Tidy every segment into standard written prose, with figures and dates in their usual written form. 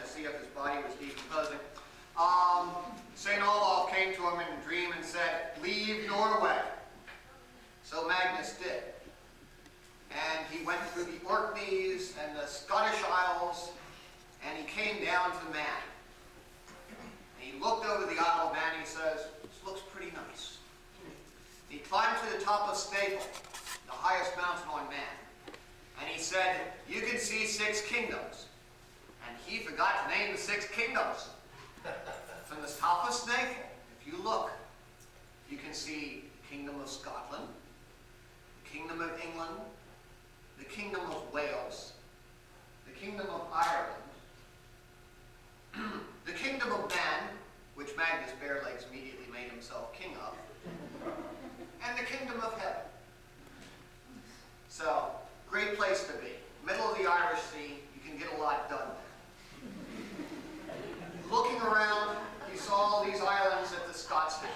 to see if his body was decomposing. St. Olaf came to him in a dream and said, "Leave Norway." So Magnus did. And he went through the Orkneys and the Scottish Isles, and he came down to Man. And he looked over the Isle of Man and he says, "This looks pretty nice." He climbed to the top of Staple, the highest mountain on Man. And he said, "You can see 6 kingdoms." And he forgot to name the 6 kingdoms. From the top of Snaefell, if you look, you can see the Kingdom of Scotland, the Kingdom of England, the Kingdom of Wales, the Kingdom of Ireland, the Kingdom of Man, which Magnus Barelegs immediately made himself king of, and the Kingdom of Heaven. So, great place to be. Middle of the Irish Sea, you can get a lot done there. Looking around, he saw all these islands that the Scots had.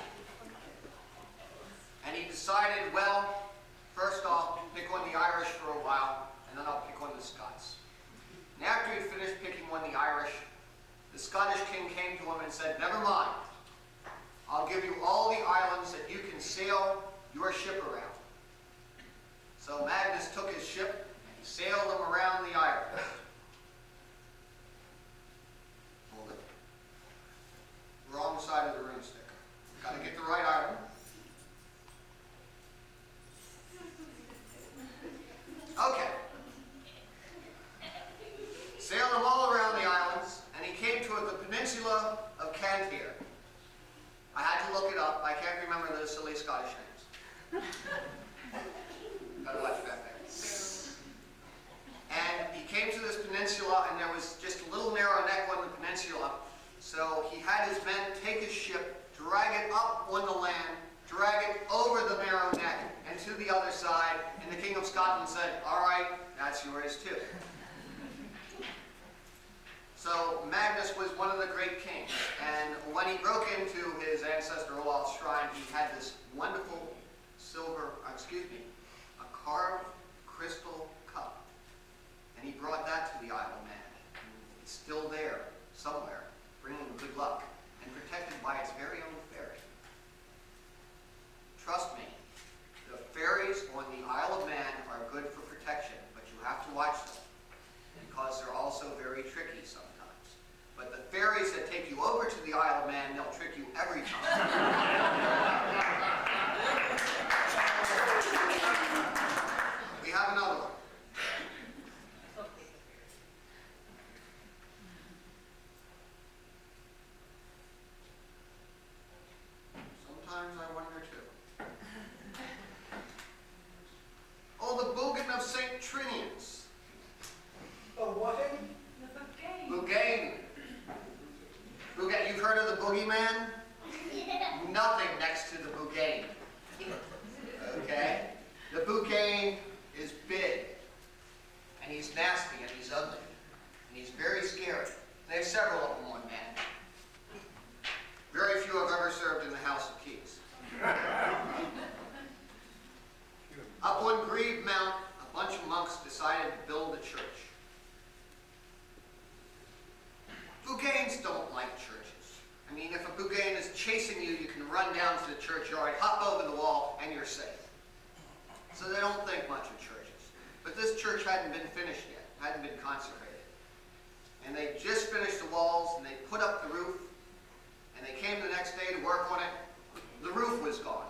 And he decided, well, first I'll pick on the Irish for a while, and then I'll pick on the Scots. And after he finished picking on the Irish, the Scottish king came to him and said, "Never mind. I'll give you all the islands that you can sail your ship around." So Magnus took his ship and he sailed them around the island. Hold it. Wrong side of the broomstick. Got to get the right item. Okay. Sailed them all around the islands, and he came to the peninsula of Cantyre. I had to look it up. I can't remember those silly Scottish names. Gotta watch that thing. And he came to this peninsula, and there was just a little narrow neck on the peninsula. So he had his men take his ship, drag it up on the land, drag it over the narrow neck and to the other side, and the King of Scotland said, "All right, that's yours too." So Magnus was one of the great kings, and when he broke into his ancestor Olaf's shrine, he had this wonderful a carved crystal cup, and he brought that to the Isle of Man. It's still there somewhere, bringing good luck, and protected by its very own fairy. Trust me, the fairies on the Isle of Man are good for protection, but you have to watch them, because they're also very tricky sometimes. But the fairies that take you over to the Isle of Man, they'll trick you every time. We have another one. Sometimes I wonder too. Oh, the Bogan of St. Trinians. Oh, what? The Bougain. Bougain. Bougain. You've heard of the boogeyman? Yeah. Nothing next to the Bougain. Okay? The Bougain is big, and he's nasty, and he's ugly, and he's very scary. There's several of them on Man. Very few have ever served in the House of Keys. Up on Grebe Mount, a bunch of monks decided to build a church. Bougains don't like churches. I mean, if a Bougain is chasing you, you can run down to the churchyard, hop over the wall, and you're safe. So they don't think much of churches. But this church hadn't been finished yet, hadn't been consecrated. And they just finished the walls, and they put up the roof, and they came the next day to work on it. The roof was gone.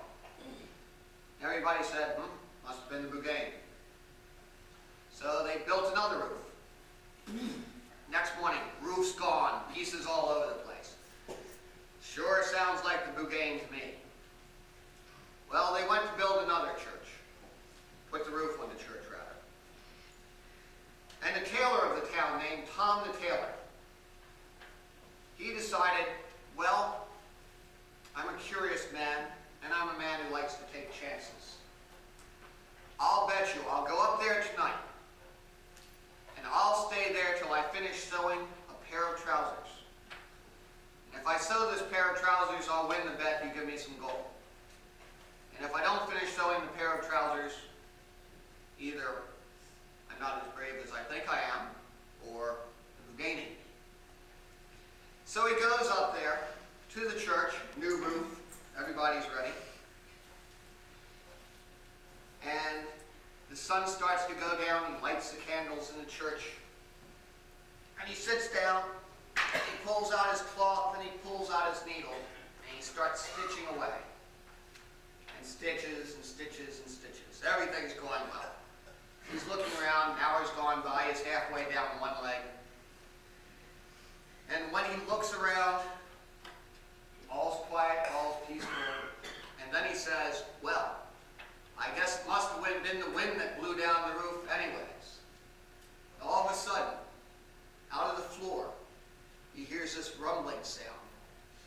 Everybody said, must have been the Bougain. So they built another roof. Next morning, roof's gone, pieces all over the place. Sure sounds like the Bougain to me. Well, they went to build another church. Put the roof on the church, rather. And the tailor of the town, named Tom the Tailor, he decided, well, I'm a curious man, and I'm a man who likes to take chances. I'll bet you I'll go up there tonight, and I'll stay there till I finish sewing a pair of trousers. And if I sew this pair of trousers, I'll win the bet, you give me some gold. And if I don't finish sewing the pair of trousers, either I'm not as brave as I think I am, or the Bougain. starts stitching away. And stitches and stitches and stitches. Everything's going well. He's looking around, an hour's gone by, he's halfway down one leg. And when he looks around, all's quiet, all's peaceful. And then he says, well, I guess it must have been the wind that blew down the roof anyways. All of a sudden, out of the floor, he hears this rumbling sound,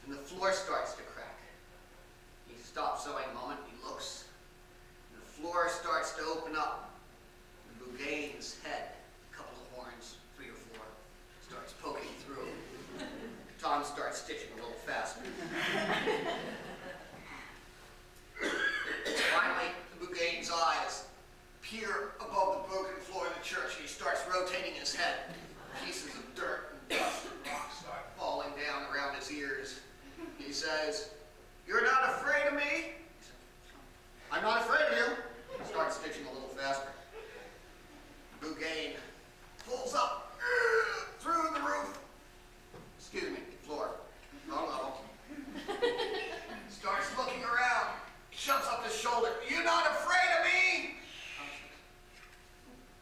and the floor starts to crack. He stops sewing a moment, he looks, and the floor starts to open up. And Bougaine's head, a couple of horns, 3 or 4, starts poking through. Tom starts stitching a little faster. Finally, the Bougaine's eyes peer above the broken floor of the church, and he starts rotating his head. Pieces of dirt and dust and rocks start falling down around his ears. He says, "You're not afraid of me?" "I'm not afraid of you." He starts stitching a little faster. Bougaine pulls up through the roof. Excuse me, floor. Wrong level. Starts looking around. Shoves up his shoulder. "You not afraid of me?"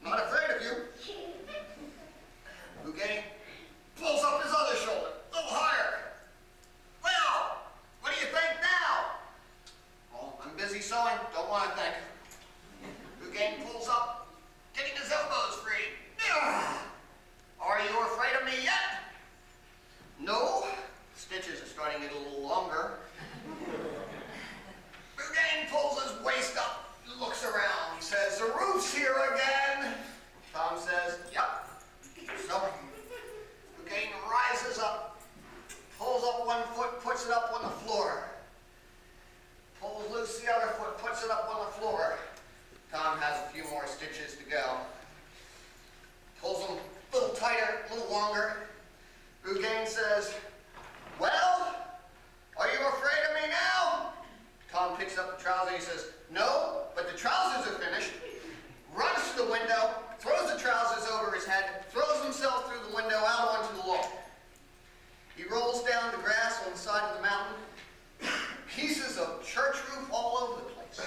"Not afraid of you." Bougaine pulls up his other shoulder, a little higher. "Well, what do you think now?" "Well, I'm busy sewing, don't want to think." Bougaine pulls up, getting his elbows free. "Are you afraid of me yet?" "No." Stitches are starting to get a little longer. Bougaine pulls his waist up, looks around. He says, "The roof's here again." Tom says, "Yep." So Bougaine rises up, pulls up one foot, puts it up on the floor. Pulls loose the other foot, puts it up on the floor. Tom has a few more stitches to go. Pulls them a little tighter, a little longer. Bougaine says, "Well, are you afraid of me now?" Tom picks up the trousers and he says, "No, but the trousers are finished." Runs to the window, throws the trousers over his head, throws himself through the window out onto the lawn. He rolls down the grass on the side of the mountain. Pieces of church roof all over the place.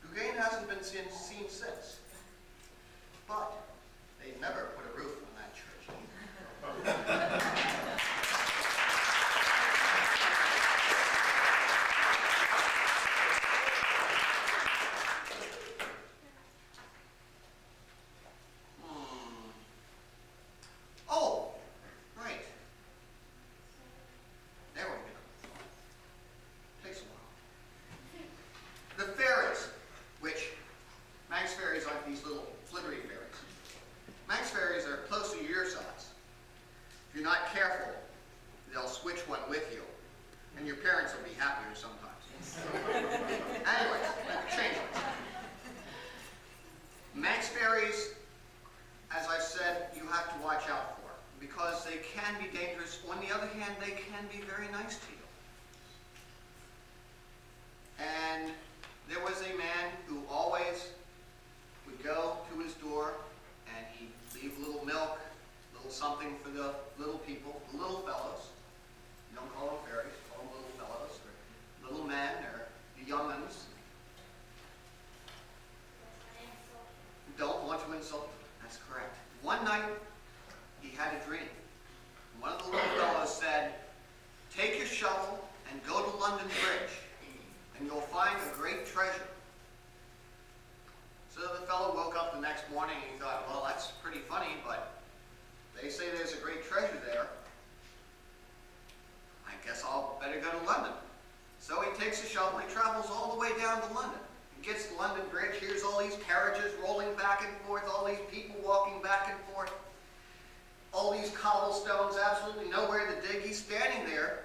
Bougaine hasn't been seen since. But they've never put a roof on that church. Oh, right. There we go. Takes a while. The fairies, which Manx fairies aren't these little flittery fairies. Manx fairies are close to your size. If you're not careful, they'll switch one with you, and your parents will be happier sometimes. Anyways, change it. Manx fairies, as I've said, you have to watch out for, because they can be dangerous. On the other hand, they can be very nice to you. And there was a man who always would go to his door and he'd leave a little milk, a little something for the little people, the little fellows. You don't call them fairies, call them little fellows, or little men, or the young'uns. Don't want to insult them. That's correct. One night, he had a dream. One of the little fellows said, "Take your shovel and go to London Bridge, and you'll find a great treasure." So the fellow woke up the next morning and he thought, well, that's pretty funny, but they say there's a great treasure there. I guess I'll better go to London. So he takes a shovel, he travels all the way down to London. He gets to London Bridge, here's all these carriages rolling back and forth, all these people walking back and forth, all these cobblestones, absolutely nowhere to dig. He's standing there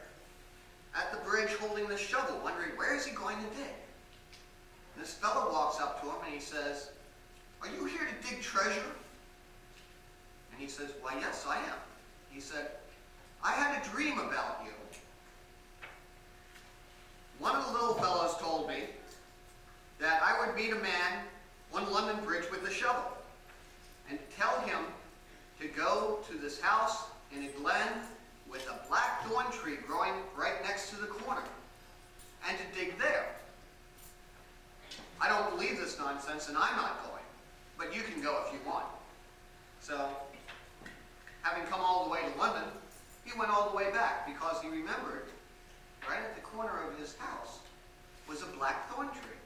at the bridge holding the shovel, wondering, where is he going to dig? And this fellow walks up to him and he says, "Are you here to dig treasure?" And he says, "Why, yes, I am." He said, "I had a dream about you. One of the little fellows told me that I would meet a man on London Bridge with a shovel and tell him to go to this house in a glen with a black thorn tree growing right next to the corner, and to dig there. I don't believe this nonsense, and I'm not going, but you can go if you want. So, having come all the way to London, he went all the way back because he remembered right at the corner of his house was a black thorn tree.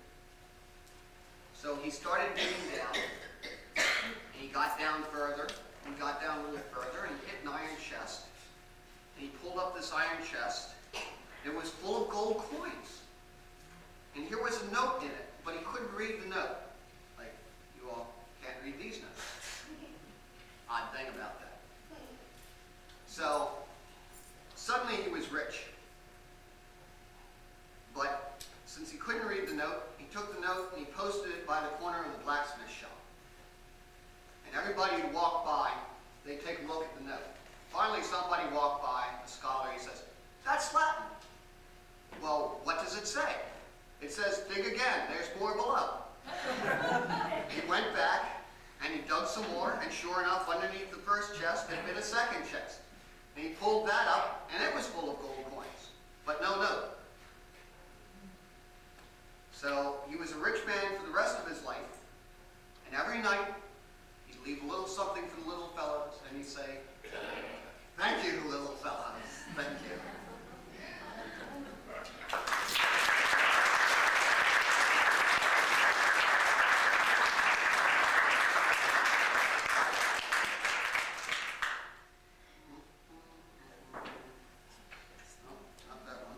So he started digging down, and he got down further, and got down a little further, and hit an iron chest. And he pulled up this iron chest. It was full of gold coins. And here was a note in it, but he couldn't read the note. Like, you all can't read these notes. Odd thing about that. So, suddenly he was rich. But since he couldn't read the note, he took the note and he posted it by the corner of the blacksmith shop. And everybody who walked by, they'd take a look at the note. Finally, somebody walked by, a scholar, he says, "That's Latin." "Well, what does it say?" "It says, dig again, there's more below." He went back and he dug some more, and sure enough, underneath the first chest, there'd been a second chest. And he pulled that up, and it was full of gold coins, but no note. So he was a rich man for the rest of his life, and every night he'd leave a little something for the little fellows, and he'd say, "Thank you, little fellows, thank you." Not that one.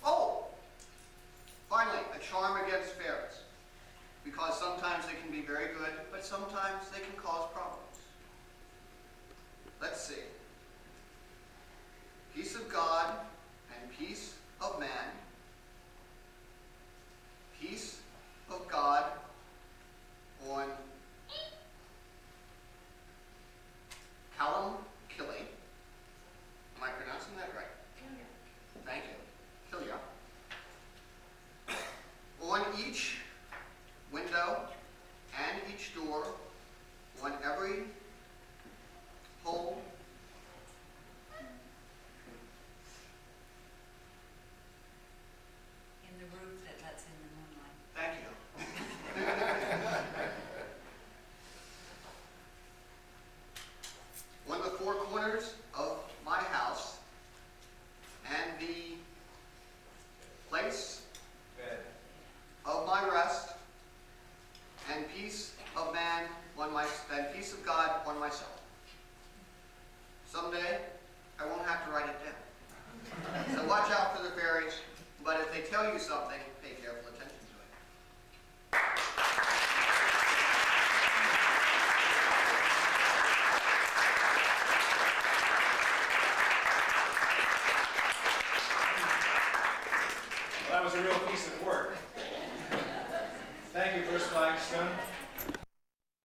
Oh! Finally, a charm against fairies. Because sometimes they can be very good, but sometimes they can cause problems. Let's see. Peace of God and peace of man. Peace of God on Callum Killy. Am I pronouncing that right? Thank you. Killia. On each window and each door, on every hole, In the roof that lets in the moonlight. thank you. On the four corners of my house and the place of my rest, and peace of man and peace of God on myself. Someday I won't have to write it down. So watch out for the fairies, but if they tell you something, pay careful attention.